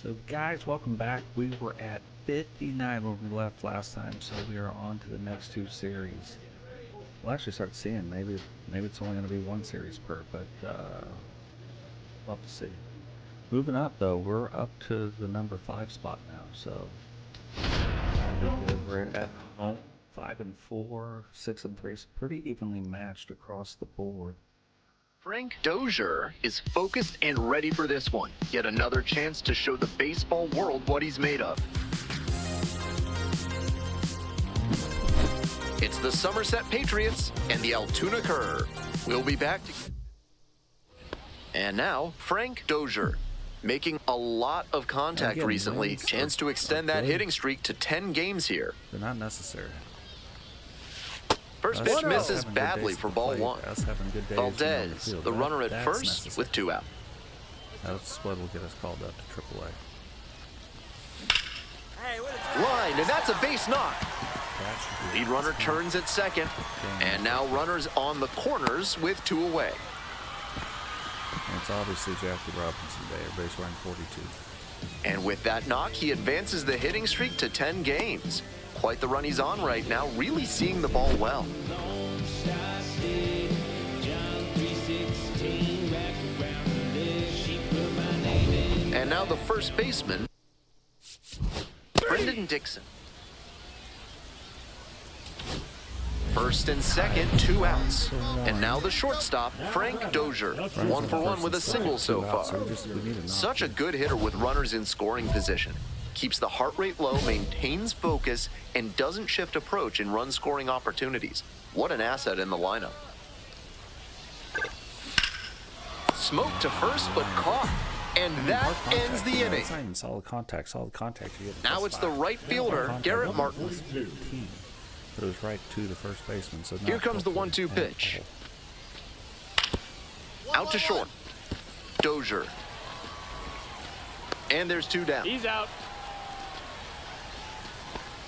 So guys, welcome back. We were at 59 when we left last time, so we are on to the next two series. We'll actually start seeing, maybe it's only going to be one series per, but we'll have to see. Moving up though, we're up to the number 5 spot now, so we're at home 5-4, 6-3, so pretty evenly matched across the board. Frank Dozhier is focused and ready for this one. Yet another chance to show the baseball world what he's made of. It's the Somerset Patriots and the Altoona Curve. We'll be back to... And now, Frank Dozhier, making a lot of contact recently. Chance to extend that hitting streak to 10 games here. They're not necessary. First pitch misses badly for ball one. Valdez, the runner at first with 2 out. That's what will get us called up to AAA. Line, and that's a base knock. Lead runner turns at second, and now runners on the corners with 2 away. And it's obviously Jackie Robinson Day, base running 42. And with that knock, he advances the hitting streak to 10 games. Quite the run he's on right now, really seeing the ball well. And now the first baseman, Brendan Dixon. First and second, 2 outs. And now the shortstop, Frank Dozhier, 1 for 1 with a single so far. Such a good hitter with runners in scoring position. Keeps the heart rate low, maintains focus, and doesn't shift approach in run-scoring opportunities. What an asset in the lineup. Smoked to first, but caught. And that ends the inning. It's not even solid contact. Now it's the right fielder, Garrett Martin. But it was right to the first baseman. So here comes the 1-2 pitch. Out to short. Dozhier. And there's 2 down. He's out.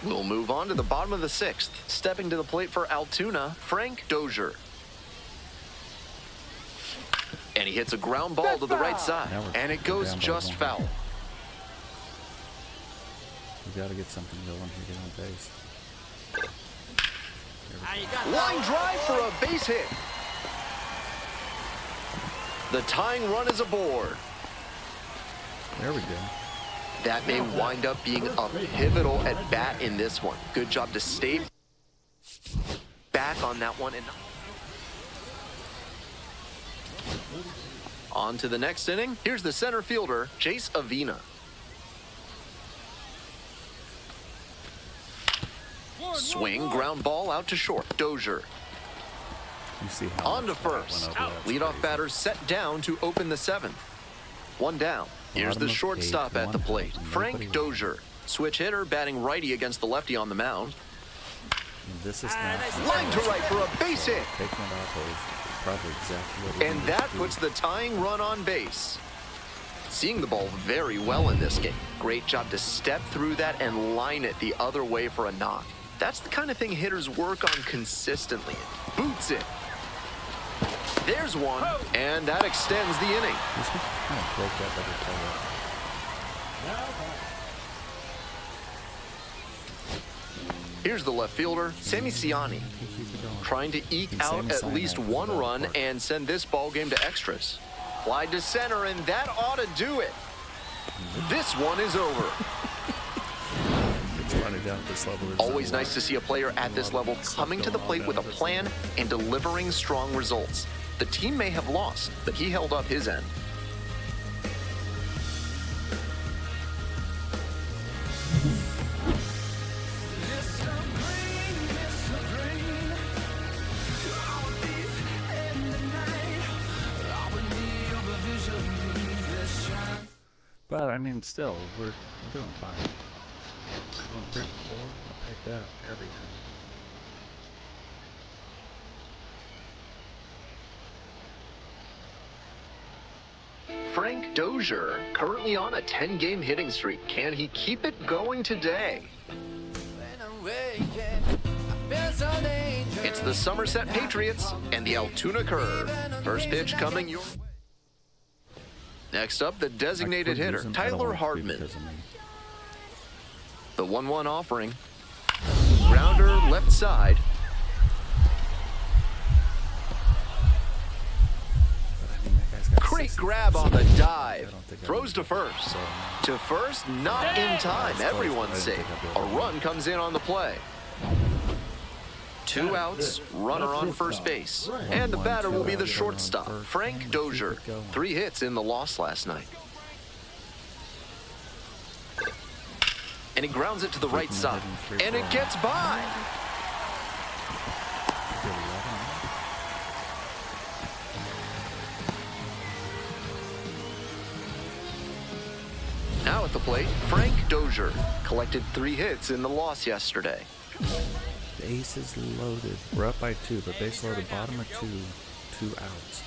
We'll move on to the bottom of the 6th. Stepping to the plate for Altoona, Frank Dozhier. And he hits a ground ball to the right side. And it goes just foul. We got to get something going here, get on base. Line drive for a base hit. The tying run is aboard. There we go. That may wind up being a pivotal at bat in this one. Good job to stay back on that one. And on to the next inning. Here's the center fielder, Jace Avina. Swing, ground ball out to short. Dozhier. On to first. Leadoff batter set down to open the 7th. 1 down. Here's the shortstop at the plate, Frank Dozhier. Switch hitter, batting righty against the lefty on the mound. This is not line to right for a base hit. Probably exactly what and that puts the tying run on base. Seeing the ball very well in this game. Great job to step through that and line it the other way for a knock. That's the kind of thing hitters work on consistently. Boots it. There's one, and that extends the inning. Here's the left fielder, Sammy Siani, trying to eke out at least 1 run and send this ball game to extras. Fly to center, and that ought to do it. This one is over. Always nice to see a player at this level coming to the plate with a plan and delivering strong results. The team may have lost, but he held up his end. But I mean, still, we're doing fine. Going 3-4, I'll take that every time. Frank Dozhier, currently on a 10-game hitting streak. Can he keep it going today? It's the Somerset Patriots and the Altoona Curve. First pitch coming your way. Next up, the designated hitter, Tyler Hardman. The 1-1 offering. Grounder left side. Great grab on the dive. Throws to first. To first, not in time. Everyone's safe. A run comes in on the play. 2 outs, runner on first base. And the batter will be the shortstop, Frank Dozhier. 3 hits in the loss last night. And he grounds it to the right side. And it gets by. Now at the plate, Frank Dozhier collected 3 hits in the loss yesterday. Bases loaded. We're up by 2, but base loaded, bottom of 2 outs.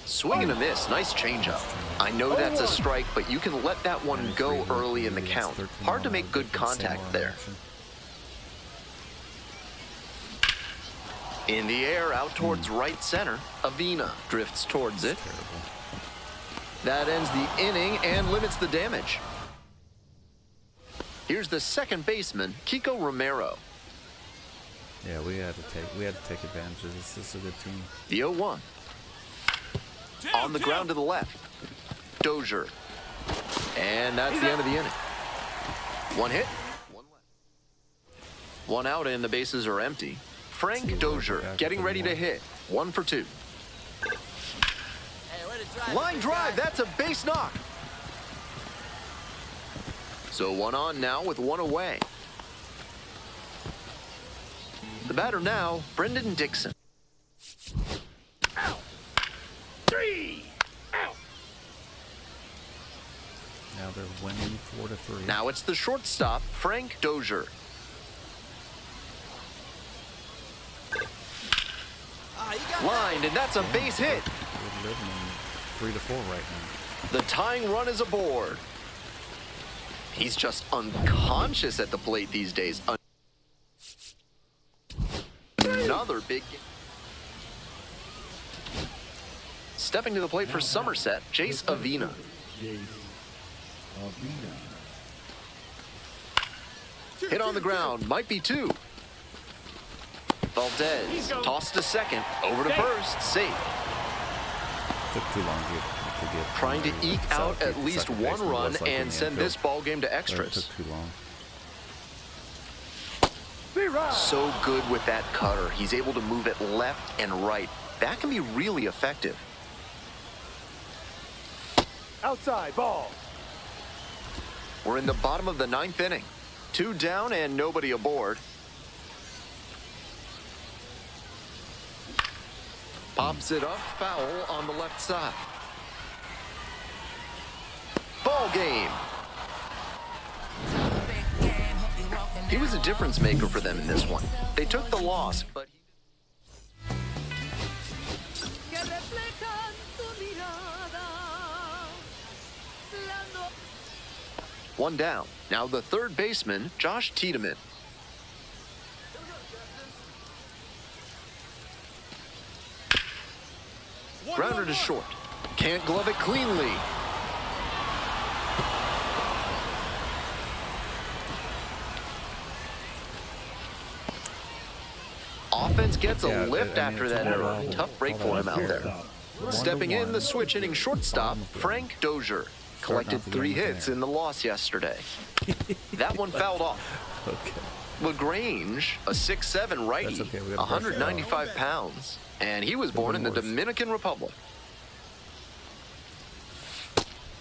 Swing and a miss, nice changeup. I know that's a strike, but you can let that one go early in the count. Hard to make good contact there. In the air, out towards right center, Avina drifts towards it. That ends the inning and limits the damage. Here's the second baseman, Kiko Romero. Yeah, we had to take advantage of this. This is a good team. The 0-1. On the ground to the left. Dozhier. And that's the end of the inning. 1 hit, 1 left. 1 out and the bases are empty. Frank Dozhier getting ready to hit. 1 for 2. Line drive, that's a base knock. So 1 on now with 1 away. The batter now, Brendan Dixon. Out. 3 out. Now they're winning 4-3. Now it's the shortstop, Frank Dozhier. Lined, and that's a base hit. We're living in 3-4 right now. The tying run is aboard. He's just unconscious at the plate these days. Another big... Stepping to the plate for Somerset, Jace Avina. Hit on the ground, might be 2. Valdez tossed to second, over to first, safe. Took too long to get. Trying to eke out at least 1 run and send this ball game to extras. Took too long. So good with that cutter. He's able to move it left and right. That can be really effective. Outside ball. We're in the bottom of the 9th inning. 2 down and nobody aboard. Pops it up, foul on the left side. Ball game. He was a difference maker for them in this one. They took the loss, but he... 1 down. Now the third baseman, Josh Tiedemann. Grounder to short. Can't glove it cleanly. Offense gets a lift after that error. Tough break for him out there. Stepping in, the switch inning shortstop, Frank Dozhier. Collected 3 hits in the loss yesterday. That one fouled off. Okay. LaGrange, a 6'7" righty, 195 pounds. And he was born in the Dominican Republic.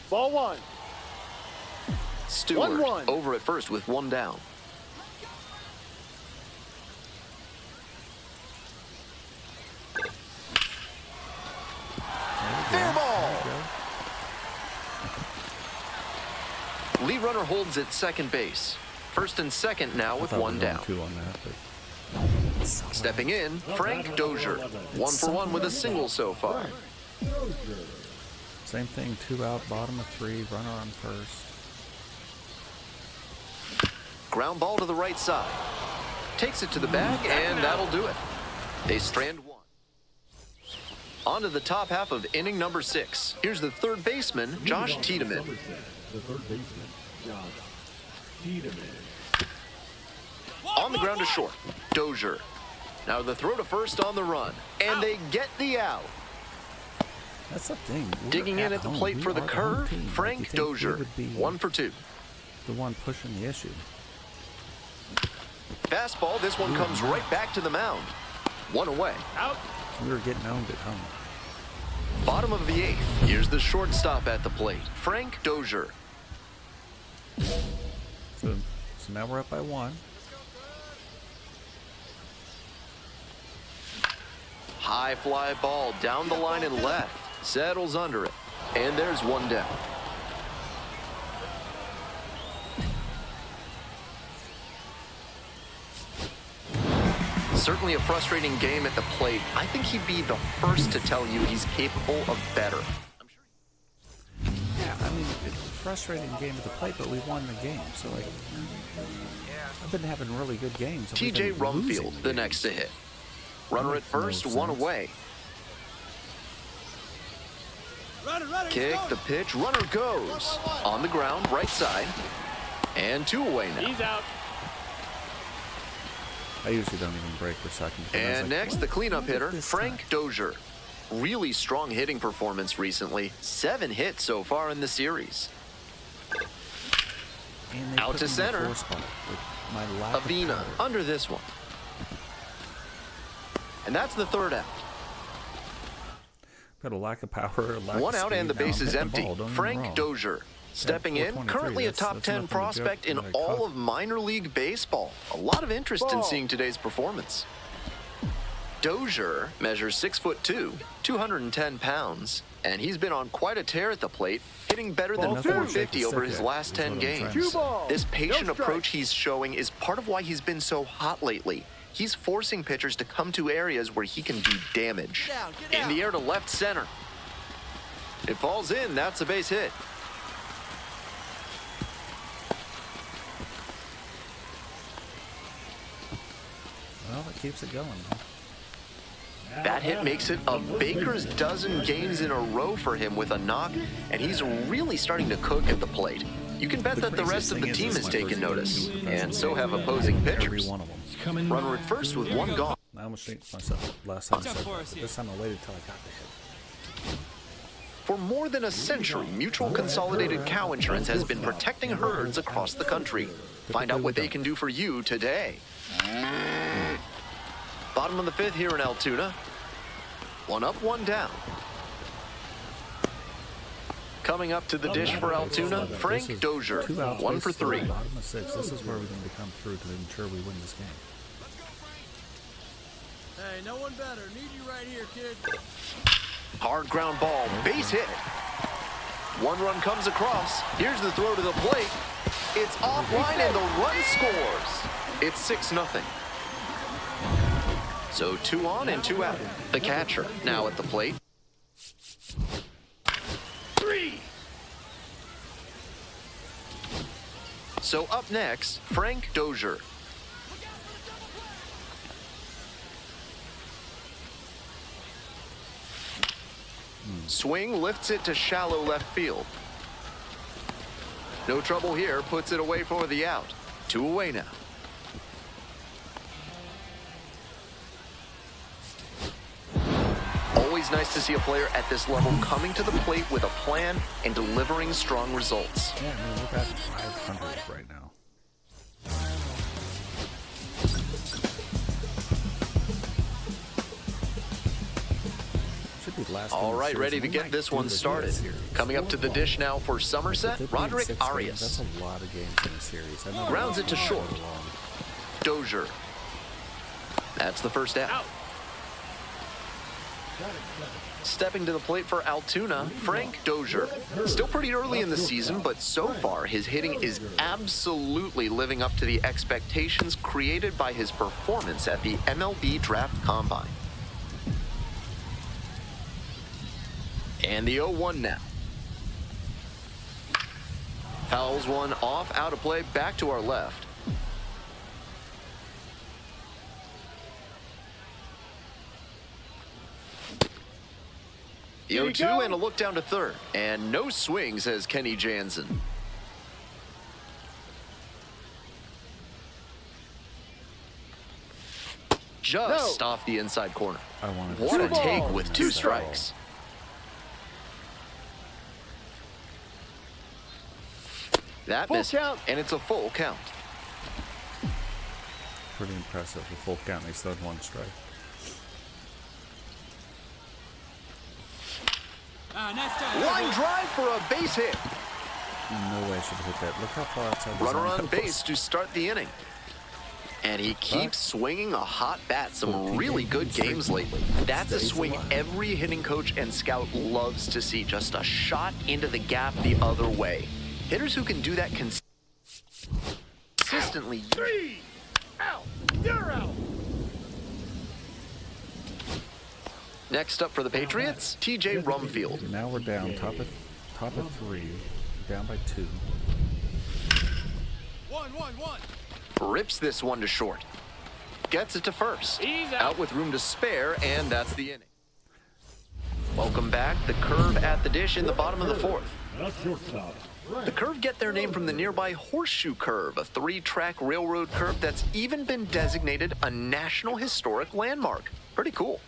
Ball 1. Stewart 1-1. over at first with 1 down. Fair ball. Lead runner holds at second base. First and second now with 1 down. Stepping in, Frank Dozhier. 1 for 1 with a single so far. Same thing, 2 out, bottom of 3, runner on first. Ground ball to the right side. Takes it to the bag, and that'll do it. They strand 1. On to the top half of inning number 6. Here's the third baseman, Josh Tiedemann. The third baseman, Josh Tiedemann. On the ground to short, Dozhier. Now the throw to first on the run, and they get the out. That's the thing. Digging in at the plate for the curve, Frank Dozhier, 1 for 2. The one pushing the issue. Fastball, this one comes right back to the mound. 1 away. Out. We were getting owned at home. Bottom of the 8th. Here's the shortstop at the plate, Frank Dozhier. So now we're up by 1. High fly ball down the line and left. Settles under it. And there's 1 down. Certainly a frustrating game at the plate. I think he'd be the first to tell you he's capable of better. Yeah, I mean, it's a frustrating game at the plate, but we won the game. So, like, I've been having really good games. and we've TJ been losing Rumfield, the next to hit. Runner at first, 1 away. Kick the pitch, runner goes. On the ground, right side. And 2 away now. He's out. I usually don't even break for second. And next, the cleanup hitter, Frank Dozhier. Really strong hitting performance recently. 7 hits so far in the series. Out to center. Avina under this one. And that's the 3rd out. Got a lack of power. 1 out and the base is empty. Frank Dozhier stepping in, currently a top 10 prospect in all of minor league baseball. A lot of interest in seeing today's performance. Dozhier measures 6'2", 210 pounds, and he's been on quite a tear at the plate, hitting better than 450 over his last 10 games. This patient approach he's showing is part of why he's been so hot lately. He's forcing pitchers to come to areas where he can do damage. In the air to left center. It falls in, that's a base hit. Well, it keeps it going. That hit makes it a baker's dozen games in a row for him with a knock, and he's really starting to cook at the plate. You can bet that the rest of the team has taken notice, and so have opposing pitchers. Runner at first with 1 gone. I almost jinxed myself last time I said that, but this time I waited till I got the hit. For more than a century, Mutual Consolidated Cow Insurance has been protecting herds across the country. Find out what they can do for you today. Bottom of the 5th here in Altoona. 1 up, 1 down. Coming up to the dish for Altoona, Frank Dozhier, 1 for 3. Bottom of 6. This is where we need to come through to ensure we win this game. Hey, no one better. Need you right here, kid. Hard ground ball, base hit. 1 run comes across. Here's the throw to the plate. It's offline and the run scores. It's 6-0. So 2 on and 2 out. The catcher now at the plate. 3. So up next, Frank Dozhier. Swing lifts it to shallow left field. No trouble here, puts it away for the out. 2 away now. Always nice to see a player at this level coming to the plate with a plan and delivering strong results. Yeah, I mean, we're at 500 right now. All right, ready to get this one started. Coming up to the dish now for Somerset, Roderick Arias. That's a lot of games in a series. Grounds it to short. Dozhier. That's the first out. Stepping to the plate for Altoona, Frank Dozhier. Still pretty early in the season, but so far his hitting is absolutely living up to the expectations created by his performance at the MLB Draft Combine. And the 0-1 now. Fouls one off, out of play, back to our left. The Here we 0-2 go. and a look down to third. And no swing, says Kenny Jansen. Just off the inside corner. I wanted What a Two take balls. with Two 2 strikes. That Full missed, count. and it's a full count. Pretty impressive. A full count. They still had 1 strike. Line drive for a base hit. No way I should have hit that. Look how far outside the Runner zone on that was. base to start the inning. And he keeps swinging a hot bat. Some really good games lately. That's a swing every hitting coach and scout loves to see. Just a shot into the gap the other way. Hitters who can do that consistently. 3 out. You're out. Next up for the Patriots, TJ Rumfield. Now we're down top of 3, down by 2. 1-1-1. Rips this one to short. Gets it to first. He's Out with room to spare, and that's the inning. Welcome back. The Curve at the dish in the bottom of the 4th. The shortstop. The Curve get their name from the nearby Horseshoe Curve, a 3-track railroad curve that's even been designated a National Historic Landmark. Pretty cool.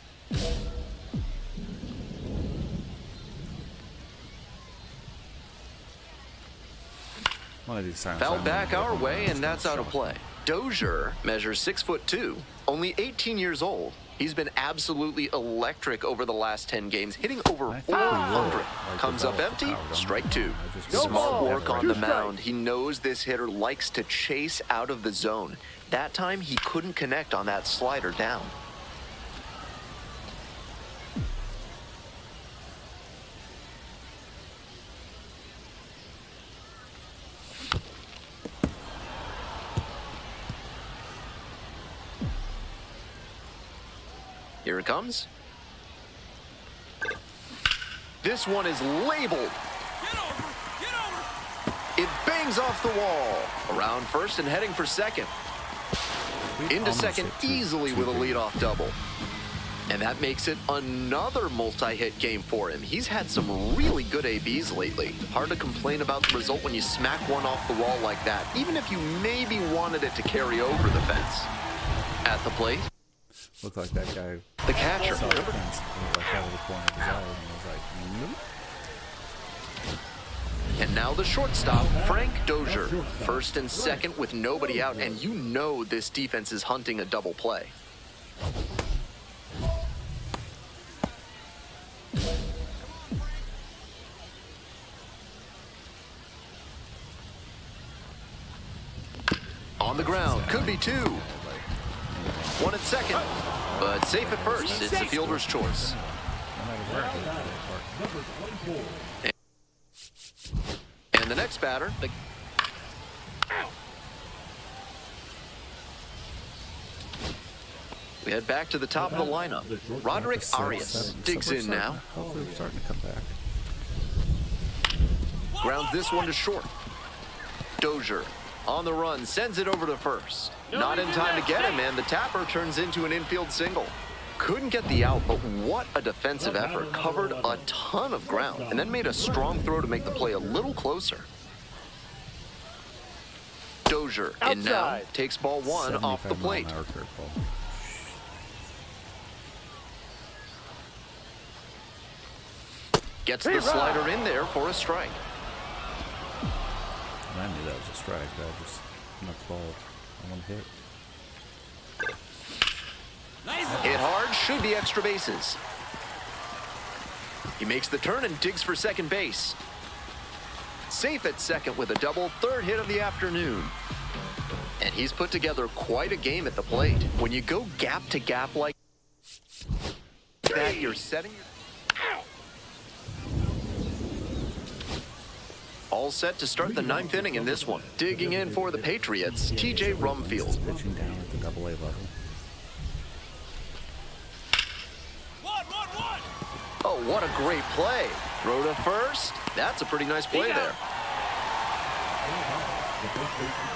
One of these signs. Foul back our way, and that's out of play. Dozhier measures 6'2", only 18 years old. He's been absolutely electric over the last 10 games, hitting over I think we 400. will. Comes up empty, strike 2. No Smart ball. work on 2 the strikes. mound. He knows this hitter likes to chase out of the zone. That time, he couldn't connect on that slider down. Here it comes. This one is labeled. Get over! Get over! It bangs off the wall. Around first and heading for second. Into second easily with a leadoff double. And that makes it another multi-hit game for him. He's had some really good ABs lately. Hard to complain about the result when you smack one off the wall like that, even if you maybe wanted it to carry over the fence. At the plate, Looked like that guy the catcher. saw the fence. Looked like out of the corner of his eye, and he was like, nope. And now the shortstop, Frank Dozhier. First and second with nobody out, and you know this defense is hunting a double play. On the ground, could be 2. 1 at second, but safe at first. It's the fielder's choice. No matter where he was, Number 24. And the next batter, we head back to the top of the lineup. Roderick Arias digs in now. Hopefully we're starting to come back. Grounds this one to short. Dozhier on the run, sends it over to first. Not in time to get him, and the tapper turns into an infield single. Couldn't get the out, but what a defensive effort. Covered a ton of ground, and then made a strong throw to make the play a little closer. Dozhier in now, Outside. takes ball 1 off the 75 plate. mile an hour curveball. Gets the slider in there for a strike. And I knew that was a strike, but I just knocked the ball on one hit. Hit hard, should be extra bases. He makes the turn and digs for second base. Safe at second with a double, 3rd hit of the afternoon. And he's put together quite a game at the plate. When you go gap to gap like that, you're setting your... All set to start the 9th inning in this one. Digging in for the Patriots, TJ Rumfield. Pitching down at the Double-A level. 1-1-1. Oh, what a great play. Throw to first. That's a pretty nice play there. The first baseman,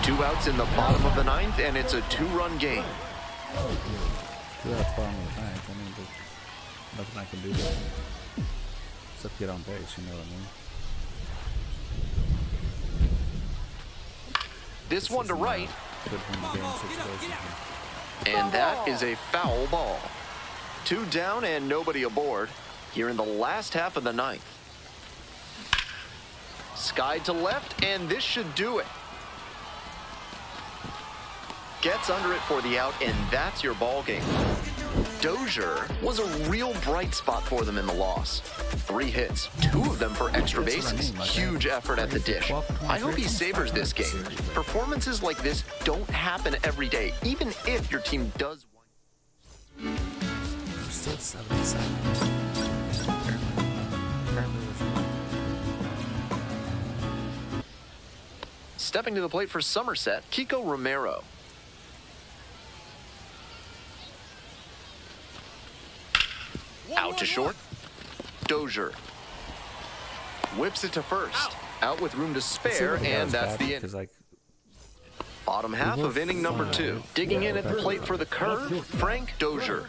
2 outs in the bottom of the 9th, and it's a 2-run game. 2 outs bottom of the 9th. I mean, there's nothing I can do there. Except get on base, you know what I mean? This one to right, Could win the game situation. and that is a foul ball. 2 down and nobody aboard here in the last half of the 9th. Sky to left, and this should do it. Gets under it for the out, and that's your ball game. Dozhier was a real bright spot for them in the loss. 3 hits, 2 of them for extra bases. Huge effort at the dish. I hope he savors this game. Performances like this don't happen every day, even if your team does win. We're still 7-7. Stepping to the plate for Somerset, Kiko Romero. Out to short. Dozhier whips it to first. Out with room to spare, and that's the inning. Like, Bottom half of inning number 2. Digging in at the plate for the Curve, Frank Dozhier.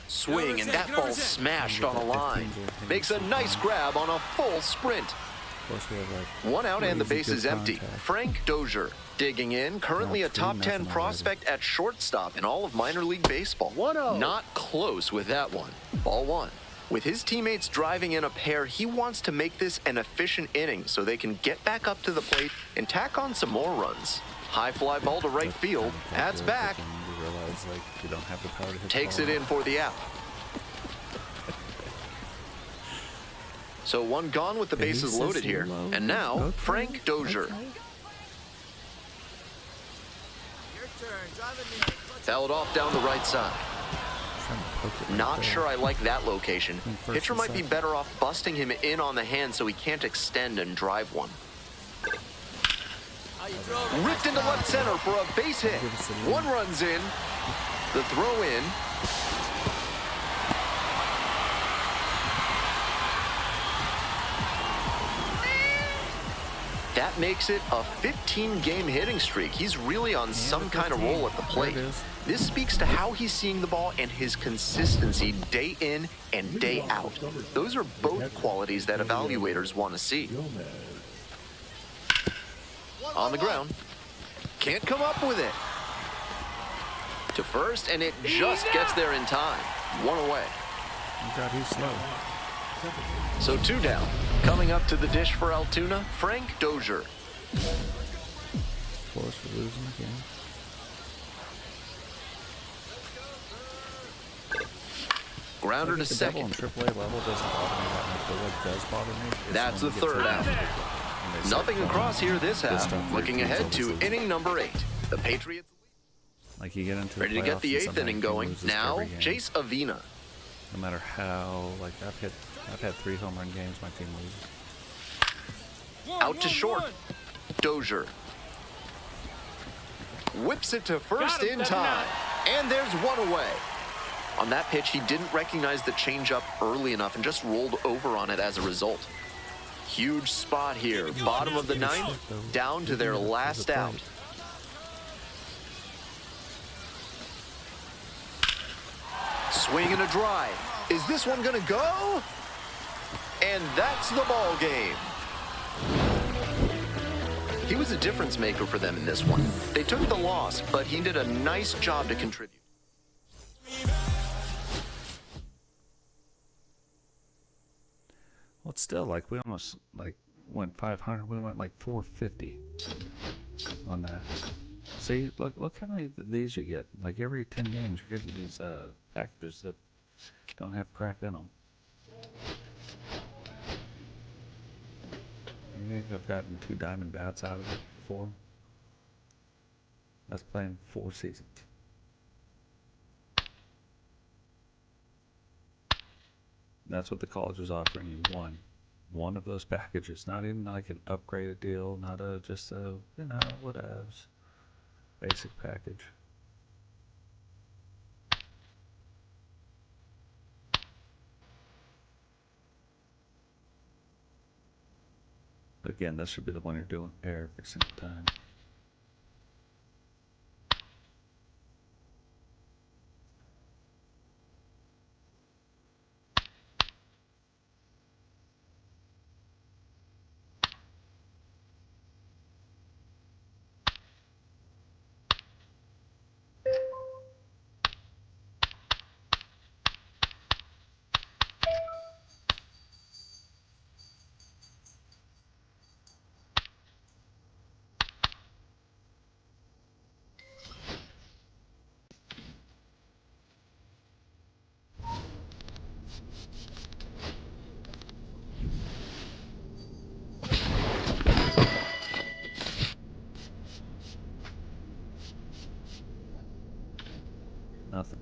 Swing, and that ball smashed on a line. Makes a nice grab on a full sprint. of course, we have like 1 out and the crazy base good is empty. contact. Frank Dozhier digging in, currently a top 10 prospect at shortstop in all of minor league baseball. 1-0. Not close with that one. Ball 1. With his teammates driving in a pair, he wants to make this an efficient inning so they can get back up to the plate and tack on some more runs. High fly ball to right field. That's back. And you realize, like, you don't have the power to hit Takes the it ball. in for the out. So 1 gone with the bases loaded here. And now, Frank Dozhier. Fouled off down the right side. Trying to poke it right Not there. sure I like that location. First Pitcher and might be second. better off busting him in on the hand so he can't extend and drive one. Ripped into left center for a base hit. 1 run's in. The throw in. That makes it a 15-game hitting streak. He's really on some kind of roll at the plate. There it is. This speaks to how he's seeing the ball and his consistency day in and day out. Those are both qualities that evaluators want to see. On the ground. Can't come up with it. To first, and it just gets there in time. 1 away. Oh God, he's slow. So 2 down. Coming up to the dish for Altoona, Frank Dozhier. Of course, we're losing again. Grounder to The double on second. AAA level doesn't bother me that much, but what does bother me is That's when the you get to 3rd out. and they start Nothing throwing across here this this half. stuff where Looking teams ahead always to lose. inning number 8. The Patriots Like you get into ready to get the playoffs and 8th somehow inning your team going. loses Now, every game. Jace Avina. No matter how, like I've had 3 home run games, my team loses. Out to short. Dozhier. Whips it to first Got him, in that's time. And there's 1 away. On that pitch, he didn't recognize the changeup early enough and just rolled over on it as a result. Huge spot here. Bottom of the 9th, down to their last out. Swing and a drive. Is this one gonna go? And that's the ball game. He was a difference maker for them in this one. They took the loss, but he did a nice job to contribute. Well, it's still like we almost like went 500. We went like 450 on that. See, look how many of these you get. Like every 10 games, you're getting these packages that don't have crack in them. You think I've gotten 2 diamond bats out of it before? That's playing 4 seasons. That's what the college is offering you. One of those packages. Not even like an upgraded deal. Not just a, you know, whatevs. Basic package. Again, this should be the one you're doing every single time. Nothing.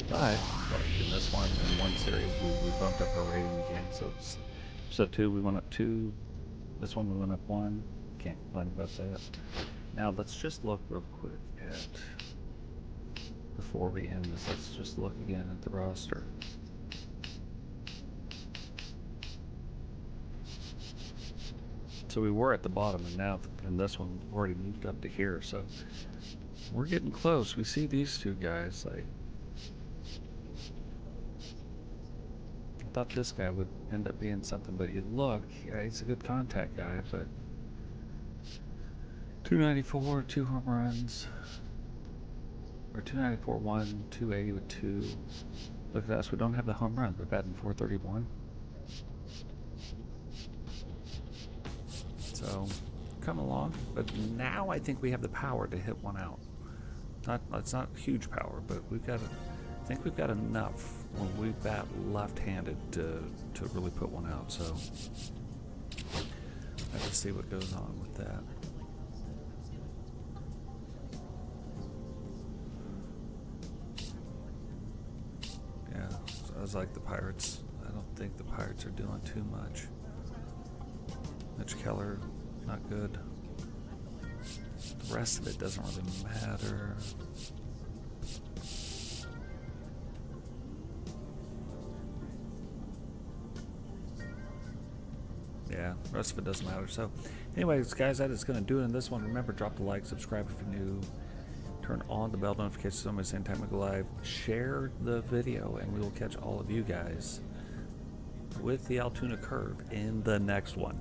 But in this one, in one series, we bumped up our rating again. So it's episode 2, we went up 2. This one we went up 1. Can't complain about that. Now let's just look real quick at, before we end this, let's just look again at the roster. So we were at the bottom, and now in this one we've already moved up to here. So we're getting close. We see these two guys. Like, I thought this guy would end up being something, but you look, yeah, he's a good contact guy, but 294, 2 home runs, or 294, 1, 280 with 2. Look at us, we don't have the home run. We're batting 431. So, come along. But now I think we have the power to hit one out. It's not huge power, but we've got, I think we've got enough when we bat left-handed to really put one out. So, I have to see what goes on with that. Yeah, so I was like the Pirates. I don't think the Pirates are doing too much. Mitch Keller, not good. The rest of it doesn't really matter. Yeah, the rest of it doesn't matter. So, anyways, guys, that is going to do it in this one. Remember, drop the like, subscribe if you're new, turn on the bell notifications so the same time we go live, share the video, and we will catch all of you guys with the Altoona Curve in the next one.